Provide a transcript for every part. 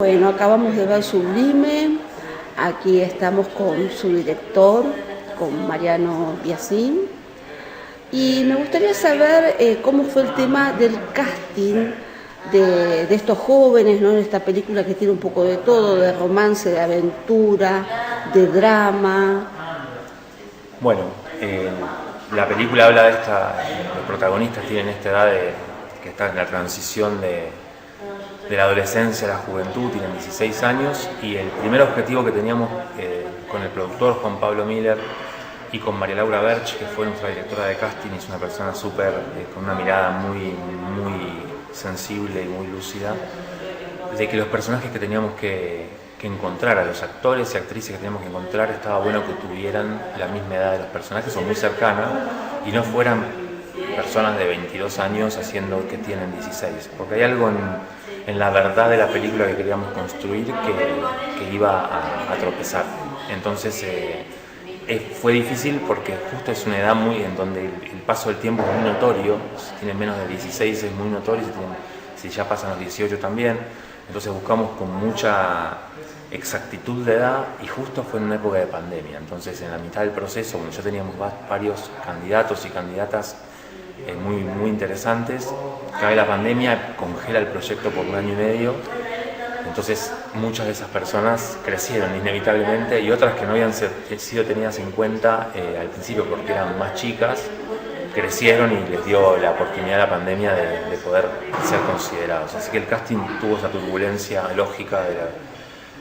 Bueno, acabamos de ver Sublime, aquí estamos con su director, con Mariano Biasín, y me gustaría saber cómo fue el tema del casting de estos jóvenes, ¿no? En esta película que tiene un poco de todo, de romance, de aventura, de drama. Bueno, la película habla de los protagonistas tienen esta edad que está en la transición de la adolescencia a la juventud, tienen 16 años, y el primer objetivo que teníamos con el productor Juan Pablo Miller y con María Laura Berch, que fue nuestra directora de casting, es una persona súper, con una mirada muy sensible y muy lúcida, de que los personajes que teníamos que encontrar, a los actores y actrices que teníamos que encontrar, estaba bueno que tuvieran la misma edad de los personajes o muy cercana y no fueran personas de 22 años haciendo que tienen 16, porque hay algo en la verdad de la película que queríamos construir que iba a tropezar. Entonces fue difícil porque justo es una edad muy en donde el paso del tiempo es muy notorio. Si tienen menos de 16 es muy notorio, si ya pasan los 18 también. Entonces buscamos con mucha exactitud de edad y justo fue en una época de pandemia. Entonces en la mitad del proceso, cuando ya teníamos varios candidatos y candidatas muy interesantes, cae la pandemia, congela el proyecto por 1 año y medio. Entonces muchas de esas personas crecieron inevitablemente y otras que no habían sido tenidas en cuenta al principio porque eran más chicas, crecieron y les dio la oportunidad a la pandemia de poder ser considerados. Así que el casting tuvo esa turbulencia lógica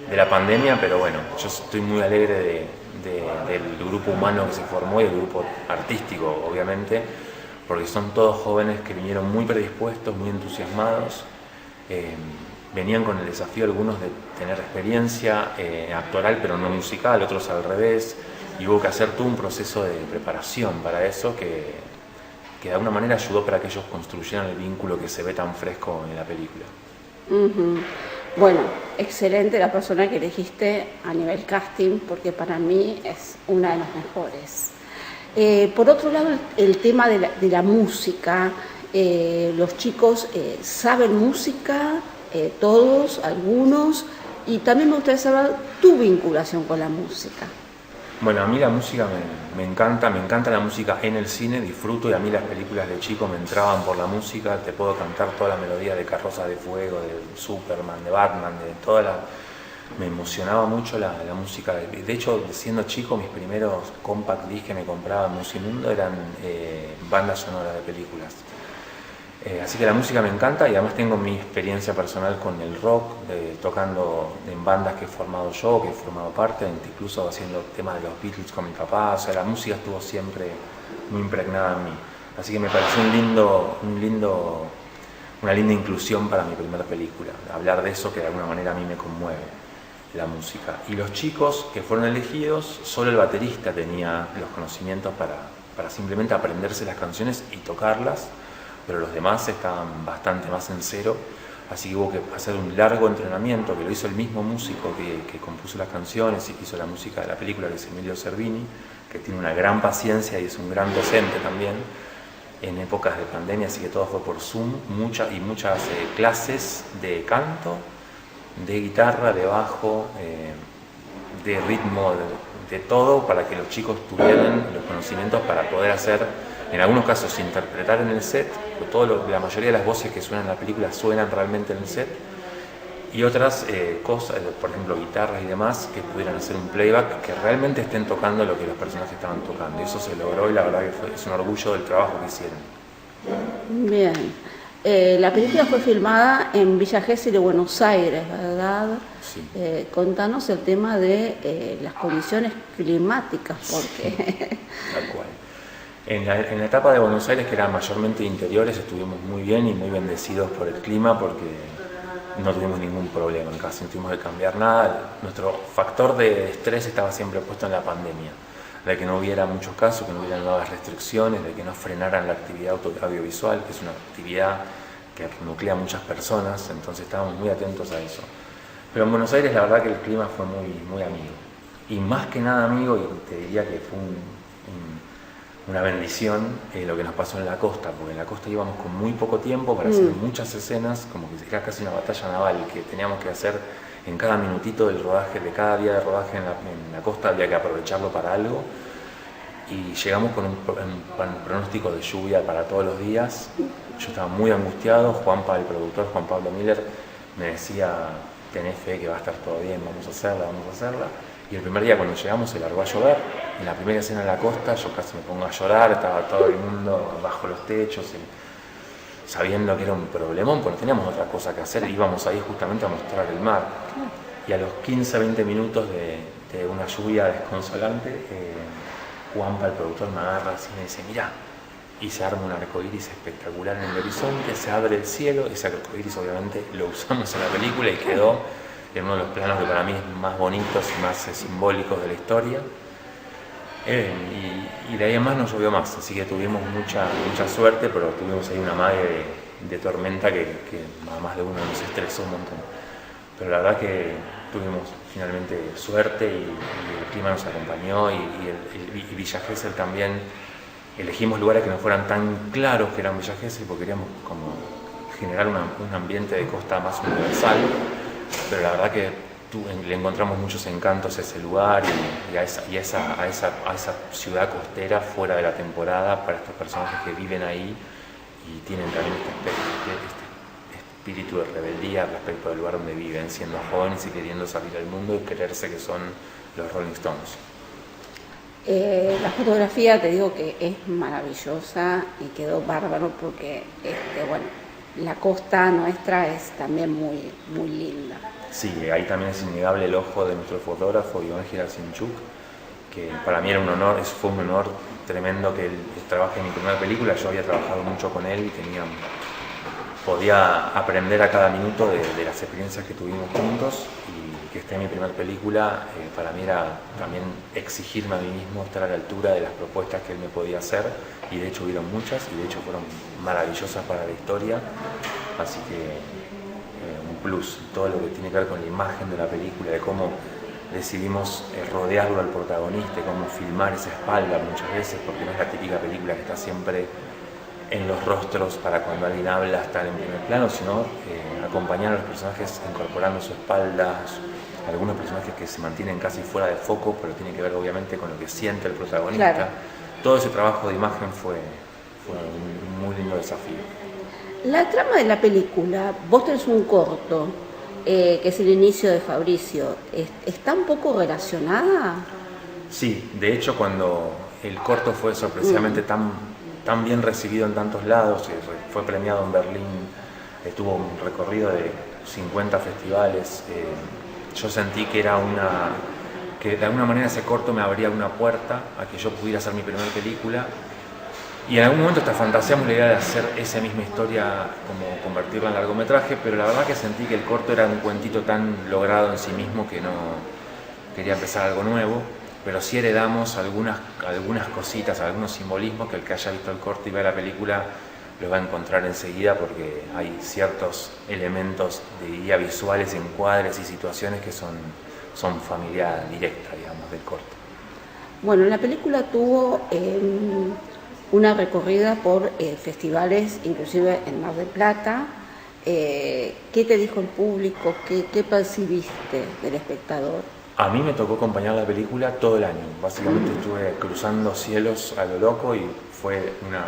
de la pandemia, pero bueno, yo estoy muy alegre del grupo humano que se formó y del grupo artístico, obviamente, porque son todos jóvenes que vinieron muy predispuestos, muy entusiasmados. Venían con el desafío algunos de tener experiencia actoral pero no musical, otros al revés, y hubo que hacer todo un proceso de preparación para eso que de alguna manera ayudó para que ellos construyeran el vínculo que se ve tan fresco en la película. Uh-huh. Bueno, excelente la persona que elegiste a nivel casting, porque para mí es una de las mejores. Por otro lado, el tema de la música, los chicos saben música, todos, algunos, y también me gustaría saber tu vinculación con la música. Bueno, a mí la música me encanta la música en el cine, disfruto, y a mí las películas de chico me entraban por la música. Te puedo cantar toda la melodía de Carrozas de Fuego, de Superman, de Batman, me emocionaba mucho la música. De hecho, siendo chico, mis primeros compact discs que me compraba en Musimundo eran bandas sonoras de películas. Así que la música me encanta y además tengo mi experiencia personal con el rock, tocando en bandas que he formado yo, que he formado parte, incluso haciendo temas de los Beatles con mi papá. O sea, la música estuvo siempre muy impregnada en mí. Así que me pareció una linda inclusión para mi primera película, hablar de eso que de alguna manera a mí me conmueve, la música. Y los chicos que fueron elegidos, solo el baterista tenía los conocimientos para simplemente aprenderse las canciones y tocarlas, pero los demás estaban bastante más en cero, así que hubo que hacer un largo entrenamiento, que lo hizo el mismo músico que compuso las canciones y que hizo la música de la película, que es Emilio Cervini, que tiene una gran paciencia y es un gran docente también en épocas de pandemia, así que todo fue por Zoom, muchas clases de canto, de guitarra, de bajo, de ritmo, de todo, para que los chicos tuvieran los conocimientos para poder hacer, en algunos casos, interpretar en el set. La mayoría de las voces que suenan en la película suenan realmente en el set, y otras cosas, por ejemplo guitarras y demás, que pudieran hacer un playback, que realmente estén tocando lo que los personajes estaban tocando, y eso se logró y la verdad que es un orgullo del trabajo que hicieron. Bien. La película fue filmada en Villa Gesell de Buenos Aires, ¿verdad? Sí. Contanos el tema de las condiciones climáticas, porque... Sí, tal cual. En la etapa de Buenos Aires, que era mayormente interiores, estuvimos muy bien y muy bendecidos por el clima, porque no tuvimos ningún problema en casa, no tuvimos que cambiar nada. Nuestro factor de estrés estaba siempre puesto en la pandemia, de que no hubiera muchos casos, que no hubiera nuevas restricciones, de que no frenaran la actividad audiovisual, que es una actividad que nuclea a muchas personas, entonces estábamos muy atentos a eso. Pero en Buenos Aires la verdad que el clima fue muy amigo, y más que nada amigo, y te diría que fue una bendición lo que nos pasó en la costa, porque en la costa íbamos con muy poco tiempo para hacer muchas escenas, como que era casi una batalla naval, que teníamos que hacer en cada minutito del rodaje, de cada día de rodaje en la costa había que aprovecharlo para algo. Y llegamos con un pronóstico de lluvia para todos los días. Yo estaba muy angustiado. Juanpa, el productor, Juan Pablo Miller, me decía: tenés fe que va a estar todo bien, vamos a hacerla, vamos a hacerla. Y el primer día cuando llegamos se largó a llover. En la primera escena en la costa yo casi me pongo a llorar, estaba todo el mundo bajo los techos, sabiendo que era un problemón, porque no teníamos otra cosa que hacer, íbamos ahí justamente a mostrar el mar. Y a los 15-20 minutos de una lluvia desconsolante, Juanpa, el productor, me agarra así y me dice: mirá, y se arma un arcoíris espectacular en el horizonte, se abre el cielo. Ese arcoíris obviamente lo usamos en la película y quedó en uno de los planos que para mí es más bonitos y más simbólicos de la historia. Y de ahí en más no llovió más, así que tuvimos mucha suerte, pero tuvimos ahí una mague de tormenta que a más de uno nos estresó un montón. Pero la verdad que tuvimos finalmente suerte y el clima nos acompañó y Villa Gesell también. Elegimos lugares que no fueran tan claros que eran Villa Gesell porque queríamos como generar un ambiente de costa más universal, pero la verdad que le encontramos muchos encantos a ese lugar y a esa ciudad costera fuera de la temporada para estos personajes que viven ahí y tienen también este espíritu de rebeldía respecto al lugar donde viven, siendo jóvenes y queriendo salir al mundo y creerse que son los Rolling Stones. La fotografía, te digo que es maravillosa y quedó bárbaro porque, bueno, la costa nuestra es también muy, muy linda. Sí, ahí también es innegable el ojo de nuestro fotógrafo Iván Gerasimchuk, que para mí era un honor, fue un honor tremendo que él trabaje en mi primera película. Yo había trabajado mucho con él y podía aprender a cada minuto de las experiencias que tuvimos juntos, y que esté en mi primera película para mí era también exigirme a mí mismo estar a la altura de las propuestas que él me podía hacer, y de hecho hubieron muchas y de hecho fueron maravillosas para la historia, así que un plus, todo lo que tiene que ver con la imagen de la película, de cómo decidimos rodearlo al protagonista, cómo filmar esa espalda muchas veces, porque no es la típica película que está siempre en los rostros para cuando alguien habla estar en primer plano, sino acompañar a los personajes incorporando su espalda, algunos personajes que se mantienen casi fuera de foco, pero tiene que ver obviamente con lo que siente el protagonista. Claro. Todo ese trabajo de imagen fue un muy lindo desafío. La trama de la película, vos tenés un corto, que es el inicio de Fabricio, ¿está un poco relacionada? Sí, de hecho cuando el corto fue sorpresivamente tan bien recibido en tantos lados, fue premiado en Berlín, tuvo un recorrido de 50 festivales, yo sentí que de alguna manera ese corto me abría una puerta a que yo pudiera hacer mi primera película. Y en algún momento hasta fantaseamos la idea de hacer esa misma historia, como convertirla en largometraje, pero la verdad que sentí que el corto era un cuentito tan logrado en sí mismo que no quería empezar algo nuevo, pero sí heredamos algunas cositas, algunos simbolismos que el que haya visto el corto y vea la película lo va a encontrar enseguida, porque hay ciertos elementos de guía visuales, encuadres y situaciones que son familia directa, digamos, del corto. Bueno, la película tuvo una recorrida por festivales, inclusive en Mar del Plata. ¿Qué te dijo el público? ¿Qué percibiste del espectador? A mí me tocó acompañar la película todo el año. Básicamente estuve cruzando cielos a lo loco y fue una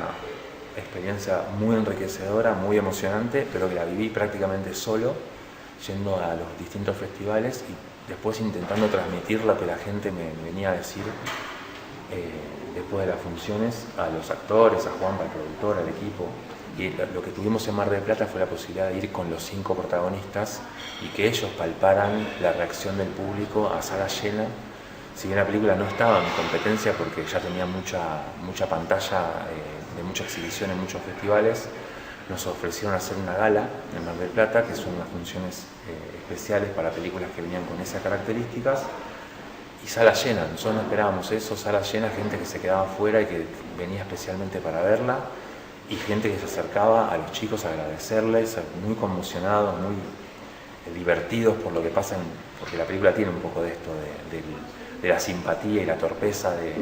experiencia muy enriquecedora, muy emocionante, pero que la viví prácticamente solo, yendo a los distintos festivales y después intentando transmitir lo que la gente me venía a decir después de las funciones, a los actores, a Juanpa, al productor, al equipo. Y lo que tuvimos en Mar del Plata fue la posibilidad de ir con los 5 protagonistas y que ellos palparan la reacción del público a sala llena. Si bien la película no estaba en mi competencia porque ya tenía mucha pantalla de mucha exhibición en muchos festivales, nos ofrecieron hacer una gala en Mar del Plata, que son unas funciones especiales para películas que venían con esas características. Y sala llena, nosotros no esperábamos eso, sala llena, gente que se quedaba afuera y que venía especialmente para verla, y gente que se acercaba a los chicos a agradecerles, muy conmocionados, muy divertidos por lo que pasa, porque la película tiene un poco de esto, de la simpatía y la torpeza de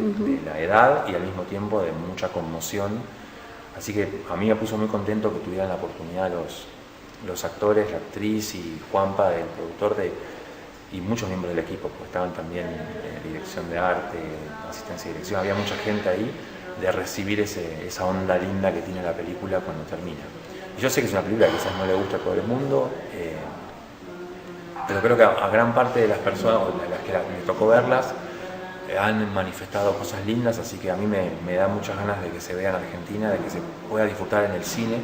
la edad y al mismo tiempo de mucha conmoción. Así que a mí me puso muy contento que tuvieran la oportunidad los actores, la actriz y Juanpa, el productor, y muchos miembros del equipo, porque estaban también dirección de arte, asistencia de dirección, había mucha gente ahí, de recibir esa onda linda que tiene la película cuando termina. Y yo sé que es una película que quizás no le gusta a todo el mundo, pero creo que a gran parte de las personas a las que me tocó verlas han manifestado cosas lindas, así que a mí me da muchas ganas de que se vea en Argentina, de que se pueda disfrutar en el cine,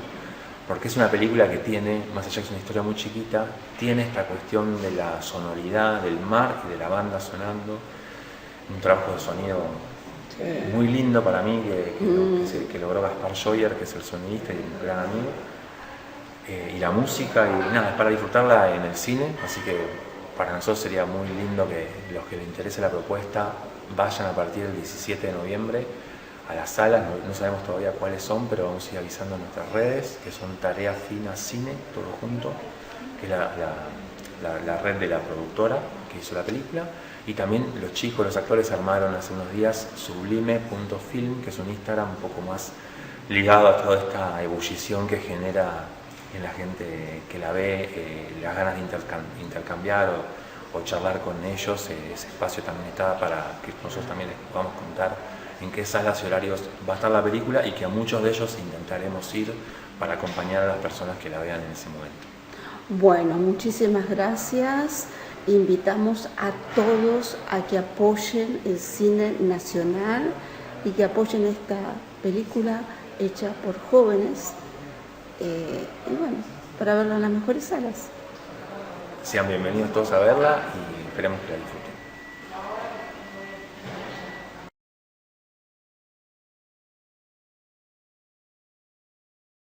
porque es una película que tiene, más allá que es una historia muy chiquita, tiene esta cuestión de la sonoridad del mar y de la banda sonando, un trabajo de sonido muy lindo para mí que logró Gaspar Joyer, que es el sonidista y un gran amigo, y la música, y nada, es para disfrutarla en el cine, así que para nosotros sería muy lindo que los que les interese la propuesta vayan a partir del 17 de noviembre a las salas, no sabemos todavía cuáles son, pero vamos a ir avisando en nuestras redes, que son Tarea Fina Cine, todo junto, que es la red de la productora que hizo la película, y también los chicos, los actores armaron hace unos días sublime.film, que es un Instagram un poco más ligado a toda esta ebullición que genera en la gente que la ve, las ganas de intercambiar o charlar con ellos. Ese espacio también está para que nosotros también les podamos contar en qué salas y horarios va a estar la película, y que a muchos de ellos intentaremos ir para acompañar a las personas que la vean en ese momento. Bueno, muchísimas gracias. Invitamos a todos a que apoyen el cine nacional y que apoyen esta película hecha por jóvenes, y bueno, para verla en las mejores salas. Sean bienvenidos todos a verla y esperemos que la disfruten.